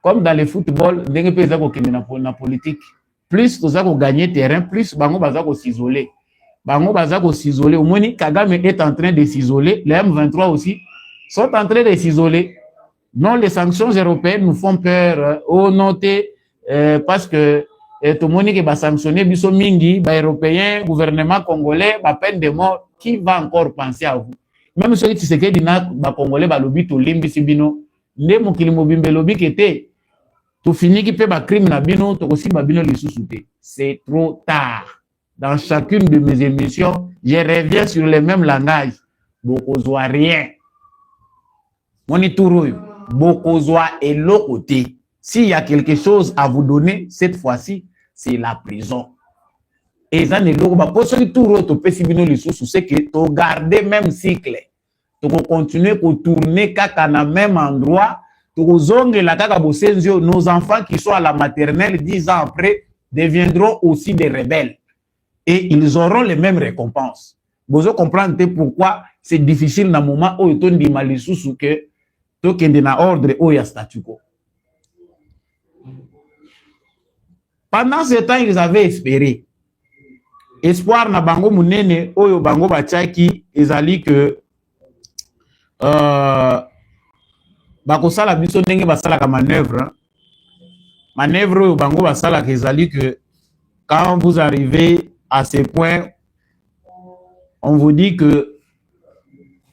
Comme dans le football, ndenge pe za ko kende na politique. Plus tu as gagné terrain, plus bango baza ko s'isoler. Bango baza ko s'isoler. Au moins Kagame est en train de s'isoler. Les M23 aussi sont en train de s'isoler. Non, les sanctions européennes nous font peur. Oh noté parce que tout le monde qui va sanctionner biso mingi, ba européen, gouvernement congolais, ba peine de mort. Qui va encore penser à vous? Même ceux qui se disent ba congolais ba lobi to limbi sibino. Nde mokili mobimbe lobi kete. Tout fini qui peut ba crime na bino to aussi ba bino les sous-souté. C'est trop tard. Dans chacune de mes émissions, je reviens sur le même langage. Bokozwa rien. Monitouro. Bokozwa et l'autre côté. S'il y a quelque chose à vous donner cette fois-ci, c'est la prison. Et ça ne l'eau, bah, pour ce tour, tu peux subir les sous, c'est que tu garder même cycle. Tu continuer à tourner à le même endroit. Tu nos enfants qui sont à la maternelle 10 ans après deviendront aussi des rebelles. Et ils auront les mêmes récompenses. Vous comprenez pourquoi c'est difficile dans le moment où tu dis mal sous que tu es dans ordre où il y a statu quo. Pendant ce temps, ils avaient espéré. Espoir na bango munene oyo bango bachaki ezali que bakosala biso ndenge basalaka manœuvre oyo bango basalaka ezali que quand vous arrivez à ce point on vous dit que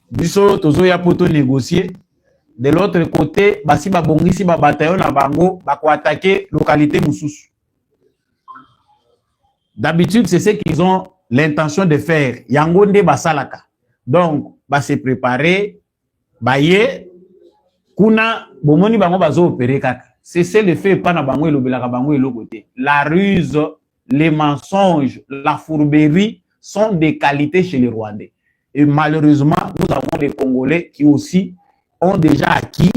biso tozoya poto négocier de l'autre côté basi babongisi ba bataillon na bango bako attaquer localité mususu. D'habitude, c'est ce qu'ils ont l'intention de faire. Yangonde basalaka. Donc, ba se préparer, baye, kuna, bomoni bango bazo opérer kaka. C'est le fait, pas na bango elobelaka bango elo côté. La ruse, les mensonges, la fourberie sont des qualités chez les Rwandais. Et malheureusement, nous avons des Congolais qui aussi ont déjà acquis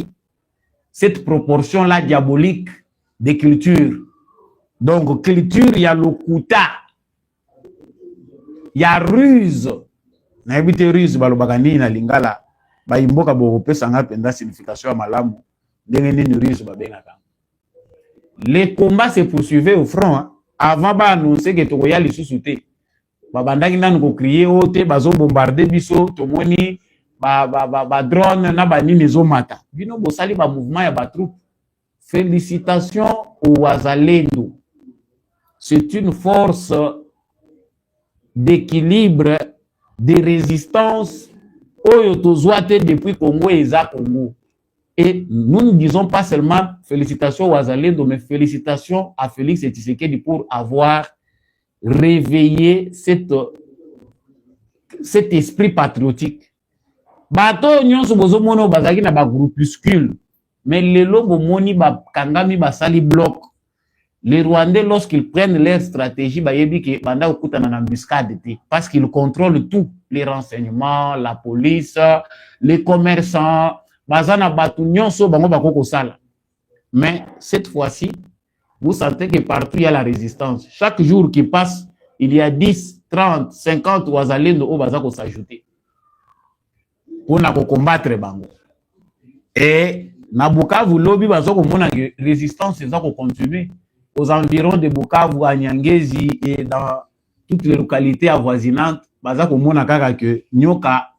cette proportion-là diabolique de culture. Donc, culture, il y a le kuta, il y a ruse. N'habite ruse, balobagani na lingala, ba imboka borope sanga penda signification à malamu, dengeni ni ruse babengaka. Les combats se poursuivaient au front, hein. Avant ba annoncer que tokoya lisusuté. Babandaki nanu ko crier ote, bazo bombarder biso, tomoni ba drone na ba nini zo mata. Bino bosali ba mouvement ya ba troupe. Félicitations au Wazalendo. C'est une force d'équilibre, de résistance depuis Congo et Congo. Et nous ne disons pas seulement félicitations au Wazalendo, mais félicitations à Félix Tshisekedi pour avoir réveillé cet esprit patriotique. Bato nyonso bozo mono bazaki na ba groupuscule, mais lelo bomoni ba kangami basali bloc. Les Rwandais, lorsqu'ils prennent leur stratégie, parce qu'ils contrôlent tout, les renseignements, la police, les commerçants, mais cette fois-ci, vous sentez que partout il y a la résistance. Chaque jour qui passe, il y a 10, 30, 50 Wazalendo au Bazako s'ajouter pour combattre Bango. Et na Bukavu, lobby Bazako mona résistance, ils ont continué. Aux environs de Bukavu, à Nyangezi et dans toutes les localités avoisinantes, bazako mona kaka que nyoka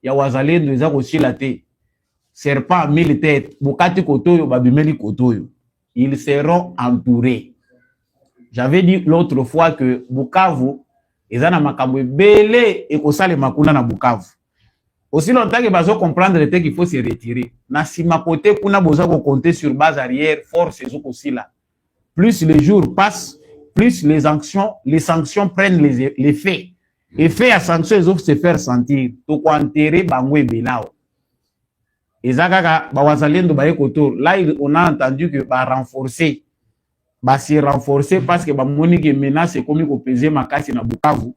ya Wazalendo ezako chilate. Serpent mille têtes, Bukati kotoyo babimeli kotoyo. Ils seront entourés. J'avais dit l'autre fois que Bukavu ezana makambo belé et kosale makuna na Bukavu. Aussi longtemps que bazo comprendre qu'il faut se retirer. Na sima côté kuna bozako compter sur base arrière, force ezoko sila. Plus les jours passent, plus les sanctions prennent les faits. Et faits à sanctions, ils offrent se faire sentir. Donc, enterrer Bangwe Belao. Et Zagaga, Bawazalendo Bayekoto, là, on a entendu que va renforcer. Va se renforcer parce que Bamonique menace comme il pesait ma casse na Bukavu.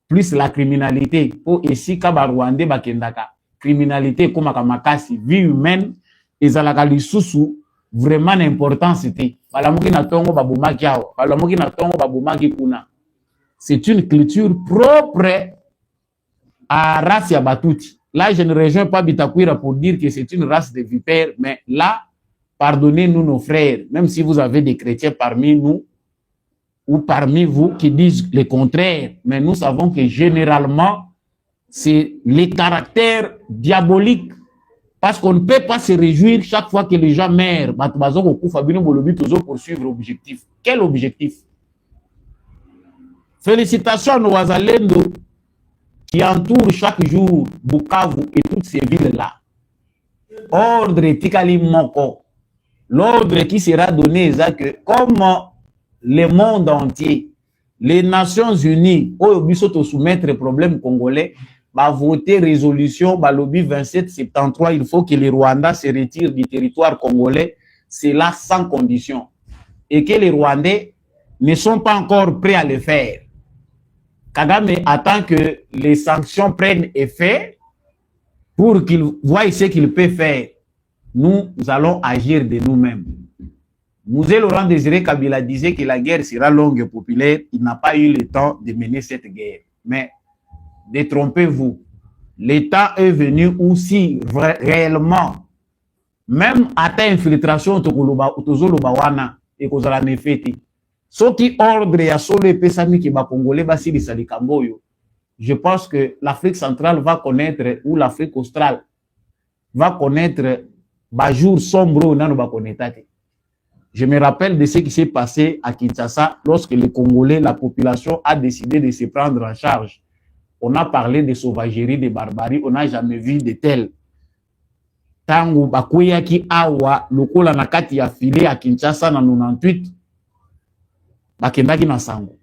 Plus la criminalité. Pour ici, Kaba Rwandais Bakendaka. Criminalité comme Makasi, vie humaine, et Zalaka Lissousou. Vraiment important c'était c'est une culture propre à race ya Batuti. Là je ne rejoins pas Bitakwira pour dire que c'est une race de vipères, mais là pardonnez-nous nos frères, même si vous avez des chrétiens parmi nous ou parmi vous qui disent le contraire, mais nous savons que généralement c'est les caractères diaboliques. Parce qu'on ne peut pas se réjouir chaque fois que les gens meurent. Poursuivre l'objectif. Quel objectif? Félicitations aux Wazalendo qui entourent chaque jour Bukavu et toutes ces villes-là. Ordre Tikali Moko. L'ordre qui sera donné est que comme le monde entier, les Nations Unies, au soumettre le problème congolais, va voter résolution, lobby 2773, il faut que les Rwandais se retirent du territoire congolais, c'est là sans condition. Et que les Rwandais ne sont pas encore prêts à le faire. Kagame attend que les sanctions prennent effet pour qu'il voie ce qu'il peut faire. Nous allons agir de nous-mêmes. Mouzé Laurent Désiré Kabila disait que la guerre sera longue et populaire. Il n'a pas eu le temps de mener cette guerre. Mais détrompez-vous. Le temps est venu où si réellement, même à ta infiltration, et qu'on a fait, ce qui ordre et à solo et pesami qui va congolais, je pense que l'Afrique centrale va connaître, ou l'Afrique australe va connaître, jour sombre, non, va connaître. Je me rappelle de ce qui s'est passé à Kinshasa lorsque les Congolais, la population a décidé de se prendre en charge. On a parlé de sauvagerie, de barbarie, on n'a jamais vu de tel. Tango bakoyaki awa lokola na kati ya filé à Kinshasa na 98 bakendaki na sango.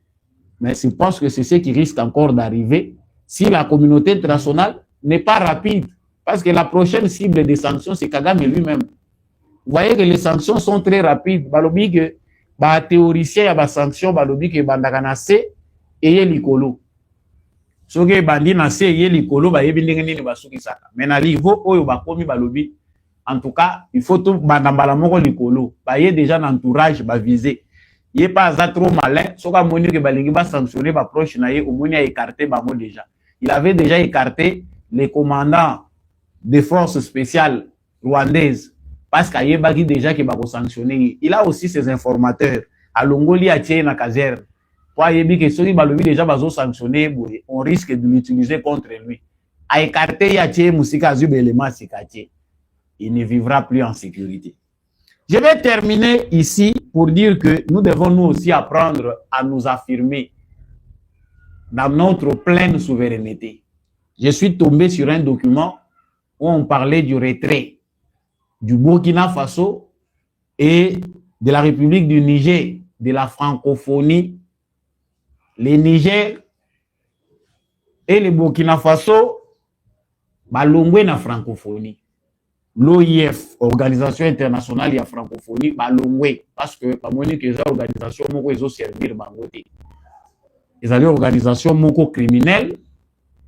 Mais je pense que c'est ce qui risque encore d'arriver si la communauté internationale n'est pas rapide. Parce que la prochaine cible des sanctions, c'est Kagame lui-même. Vous voyez que les sanctions sont très rapides. Balobi que ba théoricien ya ba sanction balobi que bandaka na C et likolo. Soki bandi na C et likolo ba yebi ndenge nini basuki saka. Mais na niveau oyo ba komi balobi en tout cas, il faut tout bandambala moko likolo. Ba ye déjà dans entourage ba viser. Il n'est pas trop malin. Soka moni que balingi ba sanctionner ba proche na ye au moni a écarté bango déjà. Il avait déjà écarté les commandants des forces spéciales rwandaises. Parce qu'il y a déjà qui va sanctionner. Il a aussi ses informateurs. À Longoli, à Tché, na caserne. Pour qu'il y ait ceux qui vont déjà sanctionner, on risque de l'utiliser contre lui. À écarter, à Tché, Moussika Zub élément, c'est il ne vivra plus en sécurité. Je vais terminer ici pour dire que nous devons nous aussi apprendre à nous affirmer dans notre pleine souveraineté. Je suis tombé sur un document où on parlait du retrait du Burkina Faso et de la République du Niger, de la francophonie. Le Niger et le Burkina Faso, balongwe na francophonie. L'OIF, Organisation internationale de la francophonie, balongwe, parce que les organisations moko servir bangote. Les organisations moko criminelles,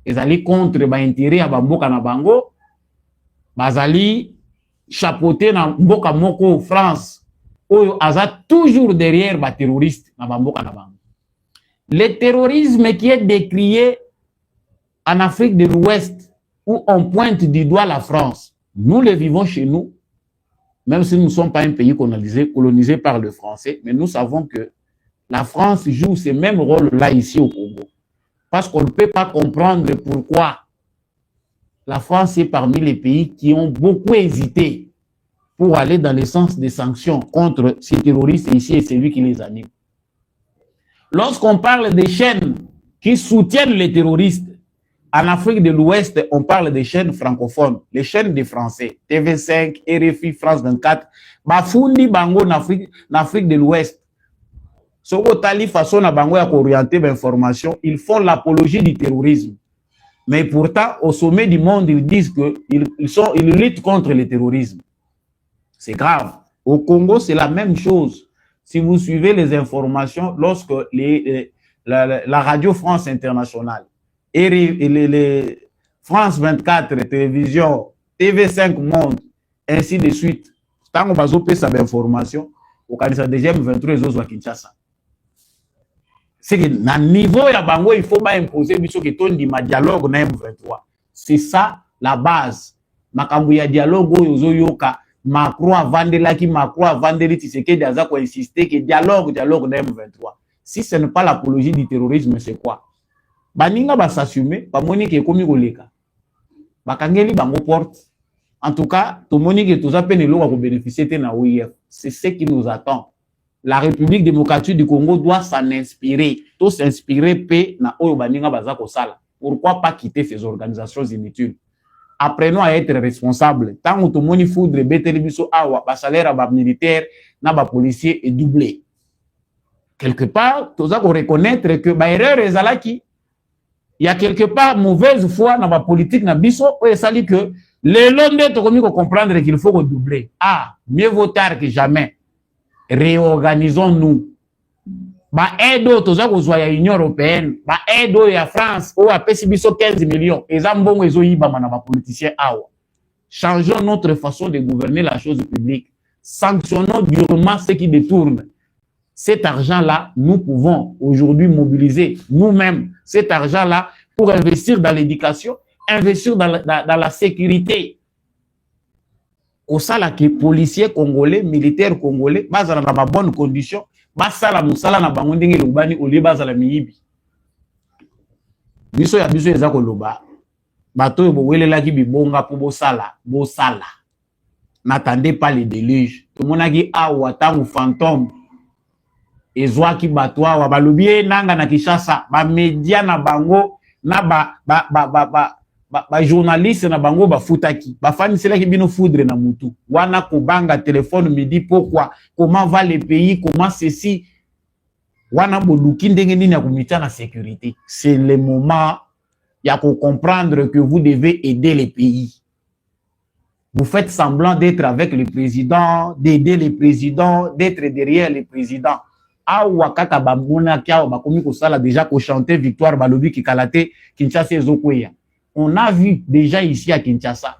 ils allaient contre l'intérêt à bamboka na bango, bazali chapeauté na mboka moko France oyo aza toujours derrière ba terroriste na mboka na bango. Le terrorisme qui est décrié en Afrique de l'Ouest où on pointe du doigt la France, nous le vivons chez nous, même si nous ne sommes pas un pays colonisé par le français, mais nous savons que la France joue ce même rôle-là ici au Congo. Parce qu'on ne peut pas comprendre pourquoi la France est parmi les pays qui ont beaucoup hésité pour aller dans le sens des sanctions contre ces terroristes ici et celui qui les anime. Lorsqu'on parle des chaînes qui soutiennent les terroristes, en Afrique de l'Ouest, on parle des chaînes francophones, les chaînes des Français, TV5, RFI, France 24, Bafundi Bango en Afrique de l'Ouest. Ce que façon à Bango à orienter l'information, ils font l'apologie du terrorisme. Mais pourtant, au sommet du monde, ils disent qu'ils luttent contre le terrorisme. C'est grave. Au Congo, c'est la même chose. Si vous suivez les informations, lorsque la Radio France Internationale et les France 24, télévision, TV5 Monde, ainsi de suite, tant qu'on va s'opérer cette information, au Canada deuxième 23 autres à Kinshasa. C'est que dans le niveau ya bango, il faut pas imposer biso que ton di ma dialogue na M23. C'est ça la base. Makambu ya dialogue oyo yoka Macron avandelaki Macron avandeli Tshisekedi aza ko insister que dialogue na M23. Si ce n'est pas l'apologie du terrorisme, c'est quoi? Baninga ba s'assumer, ba moni ke komi koleka. Bakangeli bango porte. En tout cas, tout moni ke toza pe nelo ko bénéficier te na OIF. C'est ce qui nous attend. La République démocratique du Congo doit s'en inspirer. Tout s'inspirer pe na oyo baninga baza ko sala. Pourquoi pas quitter ces organisations inutiles? Apprenons à être responsables. Tant que tout le monde foudre betelibiso awa, ba salaire à ba militaire, na ba policier est doublé. Quelque part, tout ça qu'on reconnaître que ba erreur ezalaki, il y a quelque part mauvaise foi dans la politique na biso, et ça dit que les Londres to comprendre qu'il faut doubler. Ah, mieux vaut tard que jamais. Réorganisons-nous. ba aide toza kozwa ya Union européenne, ba aide ya France o apesi biso 15 millions, eza mbongo ezoyibama na ba politiciens awa. Changeons notre façon de gouverner la chose publique. Sanctionnons durement ceux qui détournent. Cet argent-là, nous pouvons aujourd'hui mobiliser nous-mêmes cet argent-là pour investir dans l'éducation, investir dans la sécurité. Au sala que policiers congolais, militaires congolais, bazala na ba bonne condition, basala musala na bango ndenge lobani olie bazala miyibi. Biso ya biso eza koloba. Bato bo welelaki bibonga po bosala, bosala. N'attendez pas les déluges. Tout le monde a dit awa tangu fantôme. Ezwaki bato awa balobi nanga na Kinshasa, ba media na bango na ba journaliste na bango ba futaki. Ba faniselaki bino foudre na mutu. Wana kobanga téléphone me dit pourquoi, comment va le pays, comment ceci. Wana boluki ndenge nini ya kumita na sécurité. C'est le moment il y a qu'à comprendre que vous devez aider les pays. Vous faites semblant d'être avec le président, d'aider les présidents, d'être derrière les présidents. Awa kaka bamona kia bakomi ko sala déjà ko chanter victoire balobi ki kalate Kinshasa ezokweya. On a vu déjà ici à Kinshasa.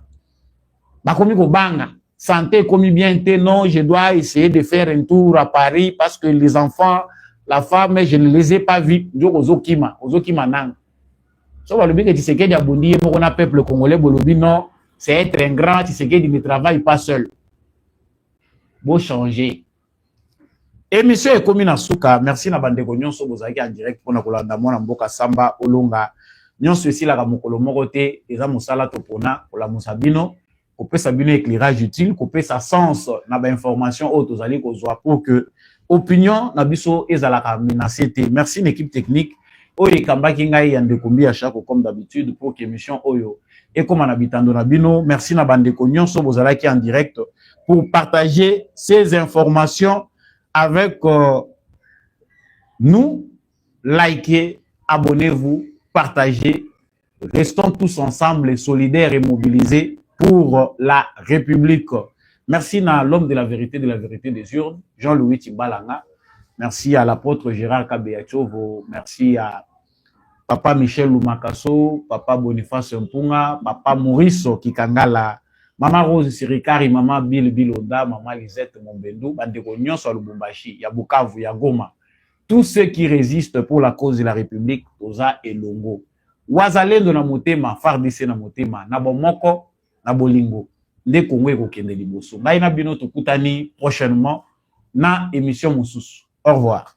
Bakomi ko banga, santé komi bien té non, je dois essayer de faire un tour à Paris parce que les enfants, la femme, je ne les ai pas vus. Ozokima nang. So balobi que Tshisekedi abondi moko na peuple congolais bolobi non, c'est être un grand, Tshisekedi ne travaille pas seul. Beau changer. Émission ekomi na suka, merci na bandeko nyonso bozaki en direct pona kolanda mona mboka samba olonga. Nyonso esila ka mokolo moko te, eza mosala to pona kola musabino, kopesa bino éclairage utile, kopesa sens na ba information o tozali kozwa pour que opinion na biso ezalaka menacé te. Merci l'équipe technique. Oye kambaki ngai ya ndekombi à chaque comme d'habitude pour que émission oyo et comme na bitando na bino. Merci na bandeko nyonso bozalaki en direct pour partager ces informations avec nous. Likez, abonnez-vous, partagez. Restons tous ensemble et solidaires et mobilisés pour la République. Merci à l'homme de la vérité des urnes, Jean-Louis Timbalanga. Merci à l'apôtre Gérard Kabeachovo. Merci à Papa Michel Lumakaso, Papa Boniface Mpunga, Papa Maurice Kikangala, Maman Rose Sirikari, Maman Bill Biloda, Maman Lisette Mombendou, Bandeko Nyonso Lubumbashi, Yabukavu, Yagoma. Tous ceux qui résistent pour la cause de la République, Toza et Longo. Wazalendo na motema, FARDC na motema, na bomoko, na bolingo. Nde Congo eko kende liboso. Ngai na bino tokutani prochainement na émission mosusu. Au revoir.